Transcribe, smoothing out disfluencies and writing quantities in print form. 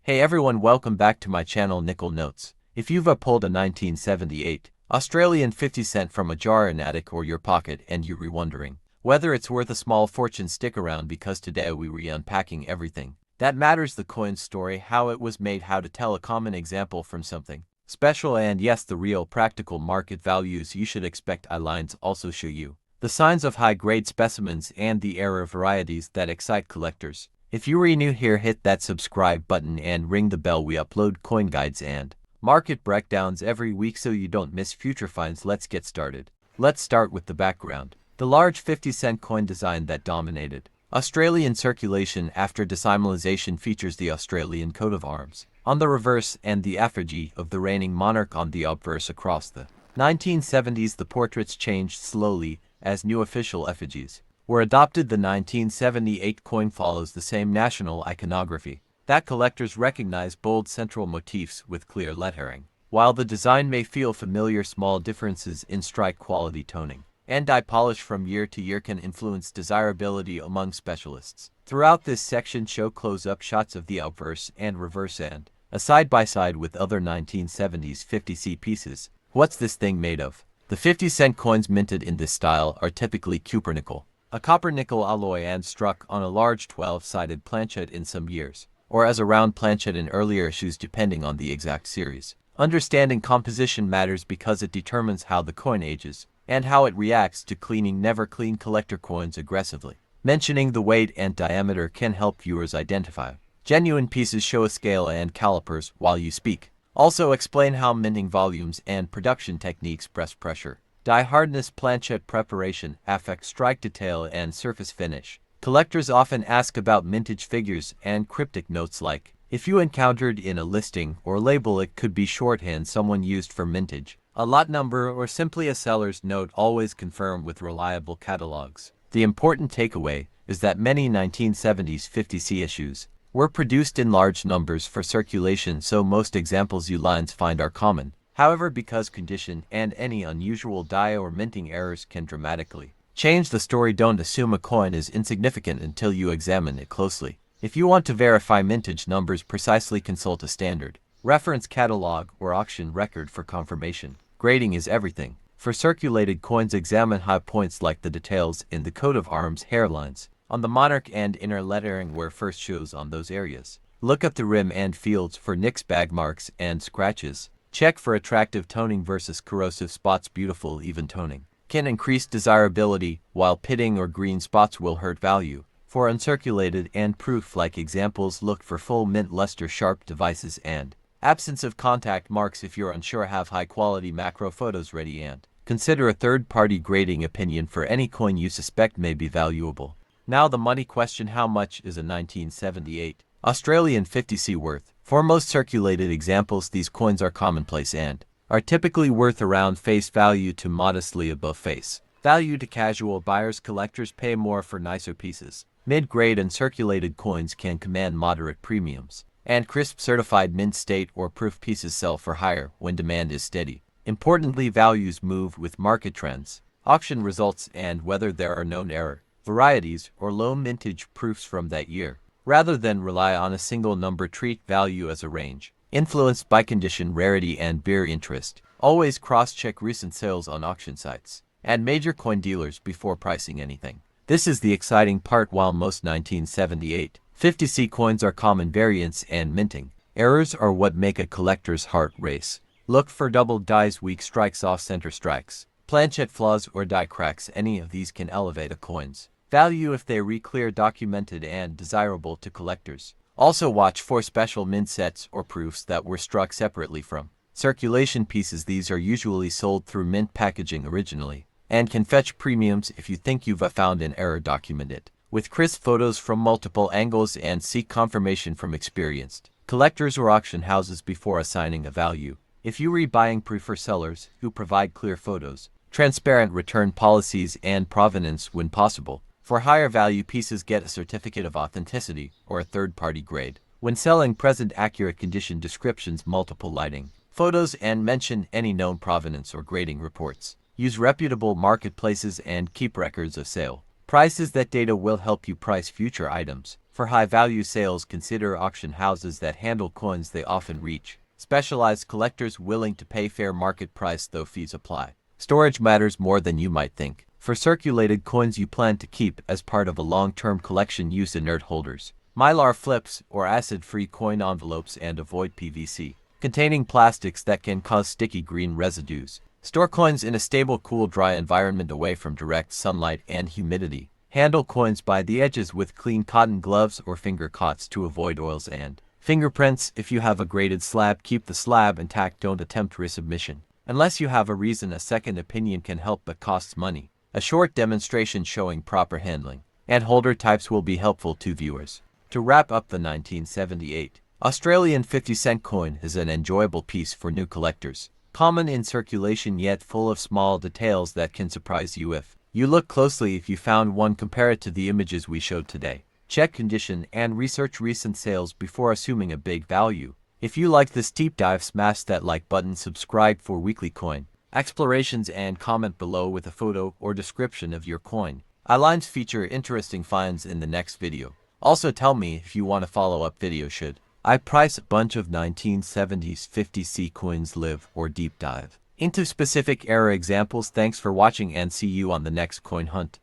Hey everyone, welcome back to my channel Nickel Notes. If you've pulled a 1978 Australian 50 cent from a jar in attic or your pocket and you're wondering whether it's worth a small fortune, stick around because today we're unpacking everything that matters: the coin's story, how it was made, how to tell a common example from something special, and yes, the real practical market values you should expect. I lines also show you the signs of high-grade specimens and the rare varieties that excite collectors. If you are new here, hit that subscribe button and ring the bell. We upload coin guides and market breakdowns every week so you don't miss future finds. Let's get started. Let's start with the background. The large 50-cent coin design that dominated Australian circulation after decimalization features the Australian coat of arms on the reverse and the effigy of the reigning monarch on the obverse. Across the 1970s, the portraits changed slowly as new official effigies were adopted. The 1978 coin follows the same national iconography that collectors recognize: bold central motifs with clear lettering. While the design may feel familiar, small differences in strike quality, toning, and die polish from year to year can influence desirability among specialists. Throughout this section, show close-up shots of the obverse and reverse and a side-by-side with other 1970s 50c pieces. What's this thing made of? The 50-cent coins minted in this style are typically cupronickel, a copper-nickel alloy, and struck on a large 12-sided planchet in some years, or as a round planchet in earlier issues depending on the exact series. Understanding composition matters because it determines how the coin ages and how it reacts to cleaning. Never clean collector coins aggressively. Mentioning the weight and diameter can help viewers identify genuine pieces. Show a scale and calipers while you speak. Also explain how minting volumes and production techniques: press pressure, die hardness, planchet preparation, affect strike detail, and surface finish. Collectors often ask about mintage figures and cryptic notes like, if you encountered in a listing or label, it could be shorthand someone used for mintage, a lot number, or simply a seller's note. Always confirm with reliable catalogs. The important takeaway is that many 1970s 50c issues were produced in large numbers for circulation, so most examples you lines find are common. However, because condition and any unusual die or minting errors can dramatically change the story, don't assume a coin is insignificant until you examine it closely. If you want to verify mintage numbers precisely, consult a standard reference catalog or auction record for confirmation. Grading is everything. For circulated coins, examine high points like the details in the coat of arms, hairlines on the monarch, and inner lettering where first shows on those areas. Look up the rim and fields for nicks, bag marks, and scratches. Check for attractive toning versus corrosive spots. Beautiful even toning can increase desirability, while pitting or green spots will hurt value. For uncirculated and proof-like examples, look for full mint luster, sharp devices, and absence of contact marks. If you're unsure, have high-quality macro photos ready and consider a third-party grading opinion for any coin you suspect may be valuable. Now the money question: how much is a 1978 Australian 50c worth? For most circulated examples, these coins are commonplace and are typically worth around face value to modestly above face value to casual buyers. Collectors pay more for nicer pieces. Mid-grade and circulated coins can command moderate premiums, and crisp certified mint state or proof pieces sell for higher when demand is steady. Importantly, values move with market trends, auction results, and whether there are known error varieties or low mintage proofs from that year. Rather than rely on a single number, treat value as a range influenced by condition, rarity, and beer interest. Always cross-check recent sales on auction sites and major coin dealers before pricing anything. This is the exciting part. While most 1978 50c coins are common variants and minting errors are what make a collector's heart race. Look for doubled dies, weak strikes, off-center strikes, planchet flaws, or die cracks. Any of these can elevate a coin's value if they are clear, documented, and desirable to collectors. Also watch for special mint sets or proofs that were struck separately from circulation pieces. These are usually sold through mint packaging originally and can fetch premiums. If you think you've found an error, document it with crisp photos from multiple angles and seek confirmation from experienced collectors or auction houses before assigning a value. If you are buying, prefer sellers who provide clear photos, transparent return policies, and provenance when possible. For higher value pieces, get a certificate of authenticity or a third-party grade. When selling, present accurate condition descriptions, multiple lighting photos, and mention any known provenance or grading reports. Use reputable marketplaces and keep records of sale prices. That data will help you price future items. For For high-value sales, consider auction houses that handle coins they often reach. Specialized collectors willing to pay fair market price though fees apply. Storage matters more than you might think. For circulated coins you plan to keep as part of a long-term collection, use inert holders, Mylar flips, or acid-free coin envelopes, and avoid PVC containing plastics that can cause sticky green residues. Store coins in a stable, cool, dry environment away from direct sunlight and humidity. Handle coins by the edges with clean cotton gloves or finger cots to avoid oils and fingerprints. If you have a graded slab, keep the slab intact. Don't attempt resubmission unless you have a reason. A second opinion can help but costs money. A short demonstration showing proper handling and holder types will be helpful to viewers. To wrap up, the 1978 Australian 50-cent coin is an enjoyable piece for new collectors. Common in circulation yet full of small details that can surprise you if you look closely. If you found one, compare it to the images we showed today. Check condition and research recent sales before assuming a big value. If you like this deep dive, smash that like button, subscribe for weekly coin explorations, and comment below with a photo or description of your coin. Our lines feature interesting finds in the next video. Also tell me if you want a follow-up video. Should I price a bunch of 1970s 50C coins live or deep dive into specific era examples? Thanks for watching and see you on the next coin hunt.